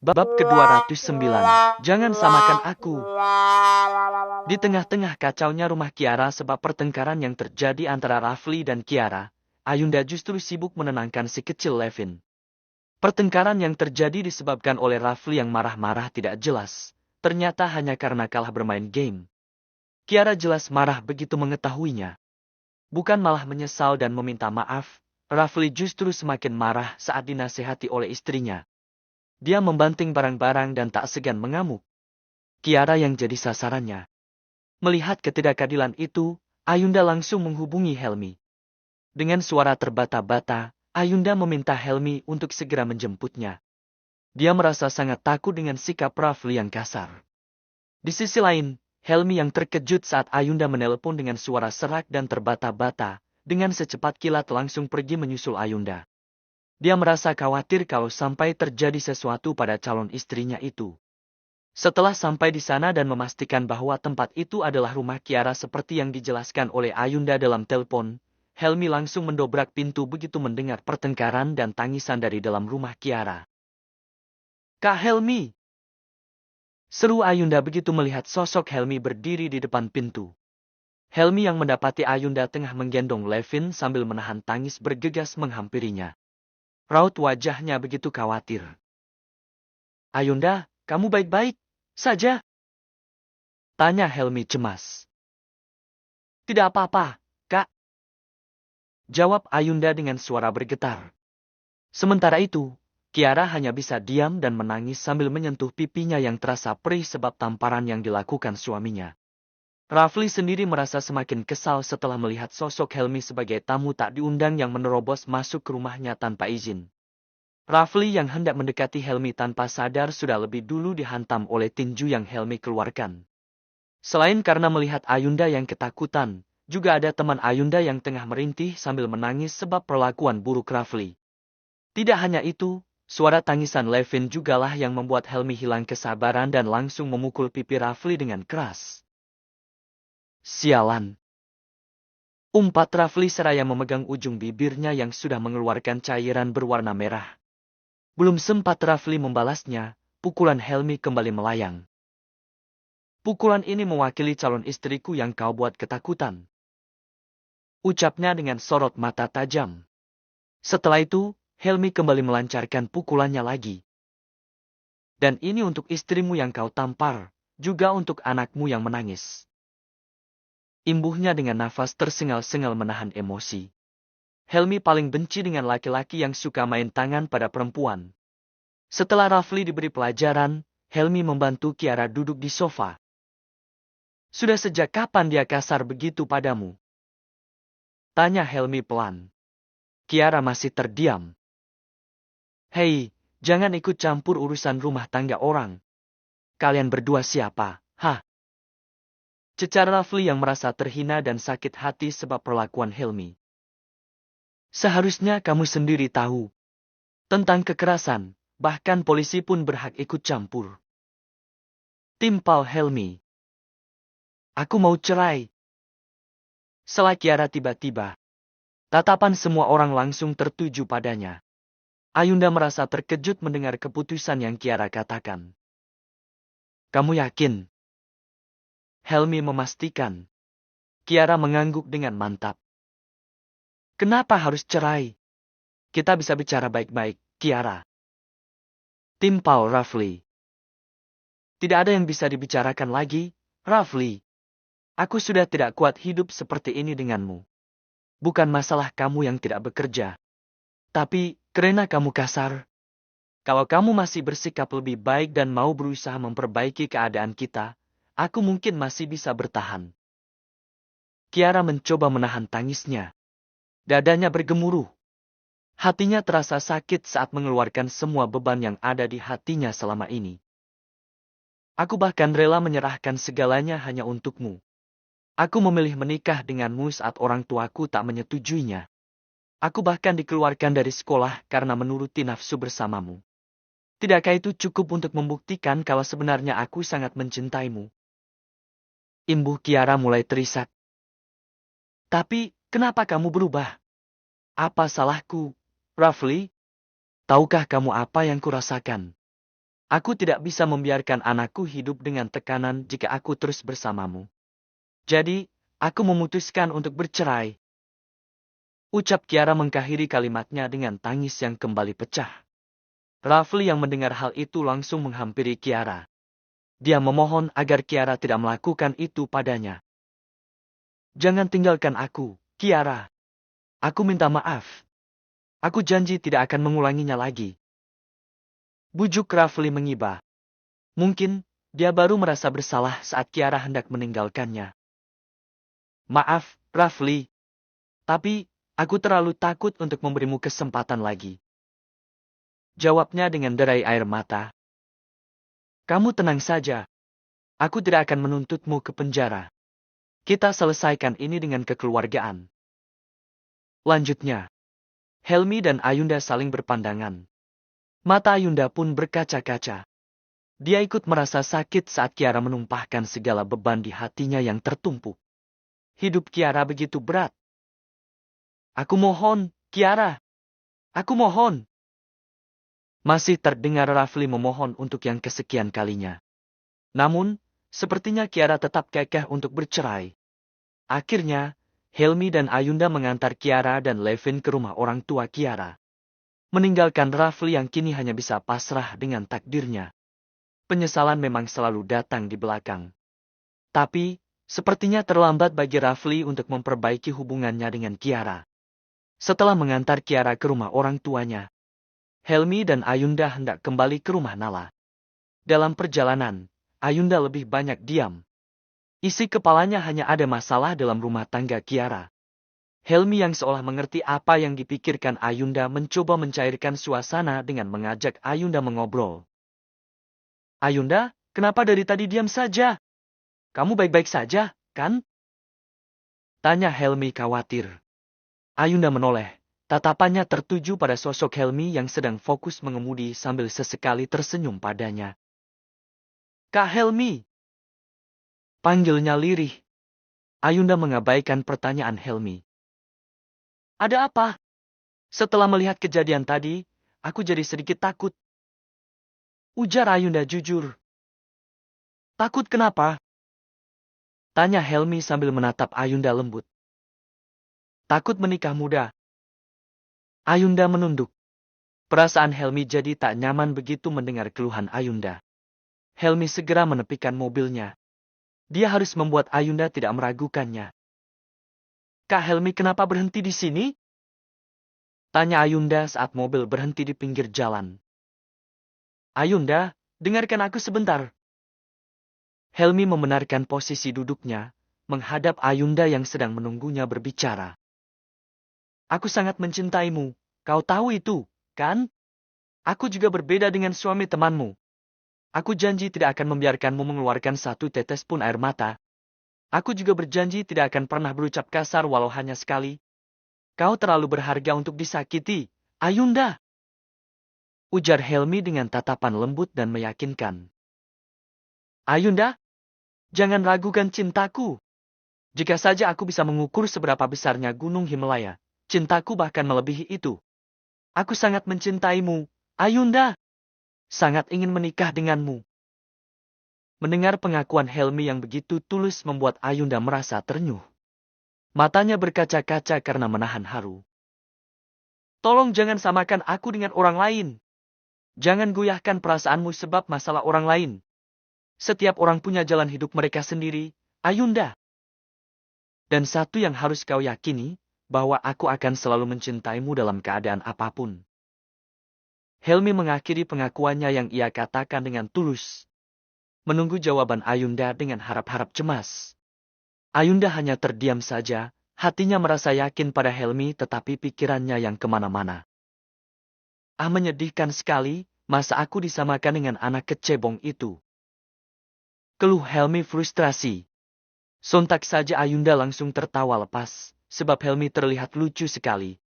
Bab ke-209. Jangan samakan aku. Di tengah-tengah kacaunya rumah Kiara sebab pertengkaran yang terjadi antara Rafli dan Kiara, Ayunda justru sibuk menenangkan si kecil Levin. Pertengkaran yang terjadi disebabkan oleh Rafli yang marah-marah tidak jelas. Ternyata hanya karena kalah bermain game. Kiara jelas marah begitu mengetahuinya. Bukan malah menyesal dan meminta maaf, Rafli justru semakin marah saat dinasihati oleh istrinya. Dia membanting barang-barang dan tak segan mengamuk. Kiara yang jadi sasarannya. Melihat ketidakadilan itu, Ayunda langsung menghubungi Helmi. Dengan suara terbata-bata, Ayunda meminta Helmi untuk segera menjemputnya. Dia merasa sangat takut dengan sikap Rafli yang kasar. Di sisi lain, Helmi yang terkejut saat Ayunda menelepon dengan suara serak dan terbata-bata, dengan secepat kilat langsung pergi menyusul Ayunda. Dia merasa khawatir kalau sampai terjadi sesuatu pada calon istrinya itu. Setelah sampai di sana dan memastikan bahwa tempat itu adalah rumah Kiara seperti yang dijelaskan oleh Ayunda dalam telepon, Helmi langsung mendobrak pintu begitu mendengar pertengkaran dan tangisan dari dalam rumah Kiara. "Kak Helmi!" seru Ayunda begitu melihat sosok Helmi berdiri di depan pintu. Helmi yang mendapati Ayunda tengah menggendong Levin sambil menahan tangis bergegas menghampirinya. Raut wajahnya begitu khawatir. "Ayunda, kamu baik-baik saja?" tanya Helmi cemas. "Tidak apa-apa, Kak," jawab Ayunda dengan suara bergetar. Sementara itu, Kiara hanya bisa diam dan menangis sambil menyentuh pipinya yang terasa perih sebab tamparan yang dilakukan suaminya. Rafli sendiri merasa semakin kesal setelah melihat sosok Helmi sebagai tamu tak diundang yang menerobos masuk ke rumahnya tanpa izin. Rafli yang hendak mendekati Helmi tanpa sadar sudah lebih dulu dihantam oleh tinju yang Helmi keluarkan. Selain karena melihat Ayunda yang ketakutan, juga ada teman Ayunda yang tengah merintih sambil menangis sebab perlakuan buruk Rafli. Tidak hanya itu, suara tangisan Levin jugalah yang membuat Helmi hilang kesabaran dan langsung memukul pipi Rafli dengan keras. "Sialan!" umpat Rafli seraya memegang ujung bibirnya yang sudah mengeluarkan cairan berwarna merah. Belum sempat Rafli membalasnya, pukulan Helmi kembali melayang. "Pukulan ini mewakili calon istriku yang kau buat ketakutan," ucapnya dengan sorot mata tajam. Setelah itu, Helmi kembali melancarkan pukulannya lagi. "Dan ini untuk istrimu yang kau tampar, juga untuk anakmu yang menangis," imbuhnya dengan nafas tersengal-sengal menahan emosi. Helmi paling benci dengan laki-laki yang suka main tangan pada perempuan. Setelah Rafli diberi pelajaran, Helmi membantu Kiara duduk di sofa. "Sudah sejak kapan dia kasar begitu padamu?" tanya Helmi pelan. Kiara masih terdiam. "Hei, jangan ikut campur urusan rumah tangga orang. Kalian berdua siapa, hah?" cecar Rafli yang merasa terhina dan sakit hati sebab perlakuan Helmi. "Seharusnya kamu sendiri tahu tentang kekerasan, bahkan polisi pun berhak ikut campur," timpal Helmi. "Aku mau cerai." Setelah Kiara tiba-tiba, tatapan semua orang langsung tertuju padanya. Ayunda merasa terkejut mendengar keputusan yang Kiara katakan. "Kamu yakin?" Helmi memastikan. Kiara mengangguk dengan mantap. "Kenapa harus cerai? Kita bisa bicara baik-baik, Kiara," timpal Rafli. "Tidak ada yang bisa dibicarakan lagi, Rafli. Aku sudah tidak kuat hidup seperti ini denganmu. Bukan masalah kamu yang tidak bekerja. Tapi, karena kamu kasar. Kalau kamu masih bersikap lebih baik dan mau berusaha memperbaiki keadaan kita, aku mungkin masih bisa bertahan." Kiara mencoba menahan tangisnya. Dadanya bergemuruh. Hatinya terasa sakit saat mengeluarkan semua beban yang ada di hatinya selama ini. "Aku bahkan rela menyerahkan segalanya hanya untukmu. Aku memilih menikah denganmu saat orang tuaku tak menyetujuinya. Aku bahkan dikeluarkan dari sekolah karena menuruti nafsu bersamamu. Tidakkah itu cukup untuk membuktikan kalau sebenarnya aku sangat mencintaimu?" Imbuh Kiara mulai terisak. "Tapi, kenapa kamu berubah? Apa salahku, Rafli? Tahukah kamu apa yang kurasakan?" Aku tidak bisa membiarkan anakku hidup dengan tekanan jika aku terus bersamamu. Jadi, aku memutuskan untuk bercerai. Ucap Kiara mengakhiri kalimatnya dengan tangis yang kembali pecah. Rafli yang mendengar hal itu langsung menghampiri Kiara. Dia memohon agar Kiara tidak melakukan itu padanya. Jangan tinggalkan aku, Kiara. Aku minta maaf. Aku janji tidak akan mengulanginya lagi. Bujuk Rafli mengiba. Mungkin, dia baru merasa bersalah saat Kiara hendak meninggalkannya. Maaf, Rafli. Tapi, aku terlalu takut untuk memberimu kesempatan lagi. Jawabnya dengan derai air mata. Kamu tenang saja. Aku tidak akan menuntutmu ke penjara. Kita selesaikan ini dengan kekeluargaan. Lanjutnya, Helmi dan Ayunda saling berpandangan. Mata Ayunda pun berkaca-kaca. Dia ikut merasa sakit saat Kiara menumpahkan segala beban di hatinya yang tertumpuk. Hidup Kiara begitu berat. Aku mohon, Kiara. Aku mohon. Masih terdengar Rafli memohon untuk yang kesekian kalinya. Namun, sepertinya Kiara tetap kekeh untuk bercerai. Akhirnya, Helmi dan Ayunda mengantar Kiara dan Levin ke rumah orang tua Kiara. Meninggalkan Rafli yang kini hanya bisa pasrah dengan takdirnya. Penyesalan memang selalu datang di belakang. Tapi, sepertinya terlambat bagi Rafli untuk memperbaiki hubungannya dengan Kiara. Setelah mengantar Kiara ke rumah orang tuanya, Helmi dan Ayunda hendak kembali ke rumah Nala. Dalam perjalanan, Ayunda lebih banyak diam. Isi kepalanya hanya ada masalah dalam rumah tangga Kiara. Helmi yang seolah mengerti apa yang dipikirkan Ayunda mencoba mencairkan suasana dengan mengajak Ayunda mengobrol. Ayunda, kenapa dari tadi diam saja? Kamu baik-baik saja, kan? Tanya Helmi khawatir. Ayunda menoleh. Tatapannya tertuju pada sosok Helmi yang sedang fokus mengemudi sambil sesekali tersenyum padanya. Kak Helmi! Panggilnya lirih. Ayunda mengabaikan pertanyaan Helmi. Ada apa? Setelah melihat kejadian tadi, aku jadi sedikit takut. Ujar Ayunda jujur. Takut kenapa? Tanya Helmi sambil menatap Ayunda lembut. Takut menikah muda. Ayunda menunduk. Perasaan Helmi jadi tak nyaman begitu mendengar keluhan Ayunda. Helmi segera menepikan mobilnya. Dia harus membuat Ayunda tidak meragukannya. Kak Helmi kenapa berhenti di sini? Tanya Ayunda saat mobil berhenti di pinggir jalan. Ayunda, dengarkan aku sebentar. Helmi membenarkan posisi duduknya, menghadap Ayunda yang sedang menunggunya berbicara. Aku sangat mencintaimu, kau tahu itu, kan? Aku juga berbeda dengan suami temanmu. Aku janji tidak akan membiarkanmu mengeluarkan satu tetes pun air mata. Aku juga berjanji tidak akan pernah berucap kasar walau hanya sekali. Kau terlalu berharga untuk disakiti, Ayunda. Ujar Helmi dengan tatapan lembut dan meyakinkan. Ayunda, jangan ragukan cintaku. Jika saja aku bisa mengukur seberapa besarnya gunung Himalaya, cintaku bahkan melebihi itu. Aku sangat mencintaimu, Ayunda. Sangat ingin menikah denganmu. Mendengar pengakuan Helmi yang begitu tulus membuat Ayunda merasa ternyuh. Matanya berkaca-kaca karena menahan haru. Tolong jangan samakan aku dengan orang lain. Jangan goyahkan perasaanmu sebab masalah orang lain. Setiap orang punya jalan hidup mereka sendiri, Ayunda. Dan satu yang harus kau yakini, bahwa aku akan selalu mencintaimu dalam keadaan apapun. Helmi mengakhiri pengakuannya yang ia katakan dengan tulus. Menunggu jawaban Ayunda dengan harap-harap cemas. Ayunda hanya terdiam saja, hatinya merasa yakin pada Helmi tetapi pikirannya yang kemana-mana. Menyedihkan sekali, masa aku disamakan dengan anak kecebong itu. Keluh Helmi frustrasi. Sontak saja Ayunda langsung tertawa lepas, sebab Helmi terlihat lucu sekali.